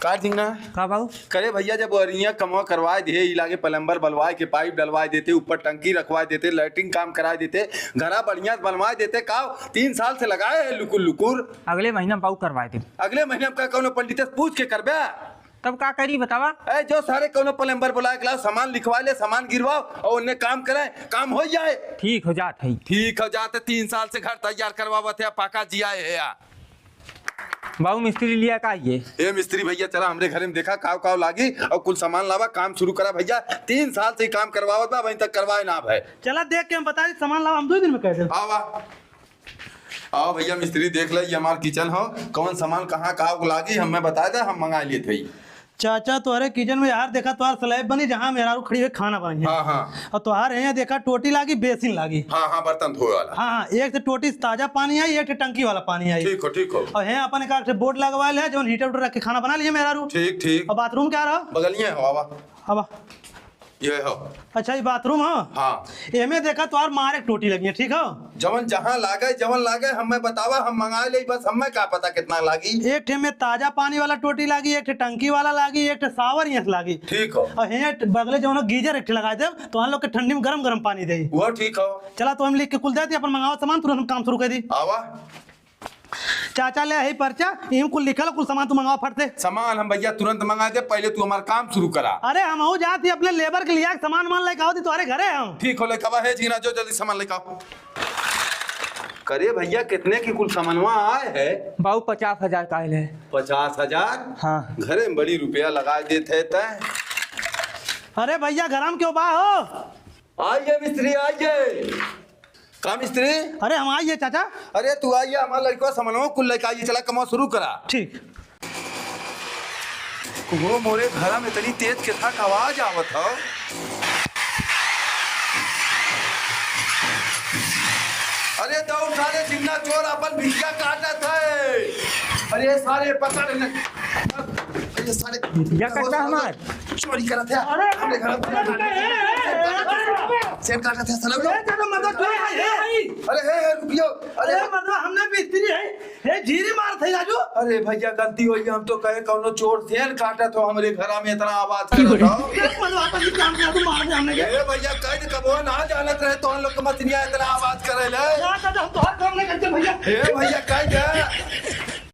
का झिंगा का भाऊ करे भैया जब अरिया कमवा करवाए दे ई लागे प्लम्बर बलवाए के पाइप डलवाए देते ऊपर टंकी रखवाए देते लाइटिंग काम कराए देते घरा बढ़िया बनवाए देते का 3 साल से लगाए है लुकुर लुकुर। अगले महीना भाऊ करवाए थे। अगले महीने में का कौनो पंडित से पूछ के करबे तब का करी बतावा। ए जो सारे कौनो प्लम्बर बुलाए के लाओ सामान लिखवा ले सामान गिरवाओ और उन्हें काम करे काम हो जाए। ठीक हो जात है। ठीक हो जाते 3 साल से घर तैयार करवावत है पाका जिया है या बाबू मिस्त्री लिया का ये मिस्त्री भैया चला हमरे घर में देखा काव काव लागी और कुल सामान लावा काम शुरू करा भैया 3 साल से काम करवावत बा अभी तक करवाए ना भाई। चला देख के हम बता दी सामान लावा हम 2 दिन में कह दे। आओ भैया मिस्त्री देख ले ये हमारा किचन हो कौन सामान कहाँ काव लागी हमें बता दे हम मंगा लिए थे। चाचा तुम्हारे किचन में यार देखा तुम्हार स्लैब बनी जहाँ मेरा खड़ी हुई खाना बनाई है। हाँ। और तुम्हारे यहाँ देखा टोटी लागी बेसिन लागी। हाँ बर्तन धोए वाला। हाँ एक से टोटी ताजा पानी आई एक टंकी वाला पानी आई। ठीक हो और है अपन का बोर्ड लगवा ले जो हीटर उटर रख के खाना बना लिए मेरा रू। ठीक और बाथरूम क्या रहा बगलिए हो अब ये हो। अच्छा ये बाथरूम हो। हाँ एमे देखा तुम्हार मार एक टोटी लगी है ठीक हो जवन जहाँ लागे हमें बतावा हम मंगा ले बस हमें क्या पता कितना लागी। एक ठे में ताजा पानी वाला टोटी लागी एक ठे टंकी वाला लागी एक ठे सावर यहाँ लागी। ठीक हो और है बगले जो गीजर एक ठे लगा दे तो हम लोग के ठंडी में गरम पानी दे वो ठीक हो। चला तो हम लिख के कुल दे दी अपन मंगाओ सामान तुरंत हम काम शुरू कर दी। आवा चाचा ले है पर्चा इम कुल लिखल कुल सामान तू मंगाओ फटते सामान हम भैया तुरंत मंगा दे पहले तू हमारा काम शुरू करा। अरे हम हो जाती अपने लेबर के लिए सामान मान लेके आओ तुम्हारे घरे हम। ठीक हो लेके है जीना जो जल्दी सामान लेके आओ। करे भैया कितने की कुल सामानवा आए है बाबू 50,000 का है। 50,000। हाँ घरे में बड़ी रुपया लगा देते तय। अरे भैया घर में क्यों बा हो आइए मिस्त्री आइए। का मिस्त्री अरे हम आइए चाचा। अरे तू आइए हमारा लड़का सामानवा कुल लेके आइए चला कमा शुरू करा। ठीक वो मोरे घर में इतनी तेज के था आवाज आवत हो। अरे दौड़ सारे जिन्ना चोर अपन भिक्षा काटत है। अरे सारे पकड़ अरे सारे क्या करता हमार चोरी करत है। अरे हमरे घर सेट काटत है साला। अरे हे रुकियो। अरे हमने मिस्त्री है जीरी मार थे राजू। अरे भैया गलती हुई हम तो कहे कौनो चोर सेल काटत हो हमरे घर में इतना आवाज करत हो। काम किया तू मार दे हमने के। ए भैया कह कबो ना जानत रहे तो हम लोग के मछलियां इतना आवाज करे ले। चाचा हम तो काम नहीं करते भैया। ए भैया कह दे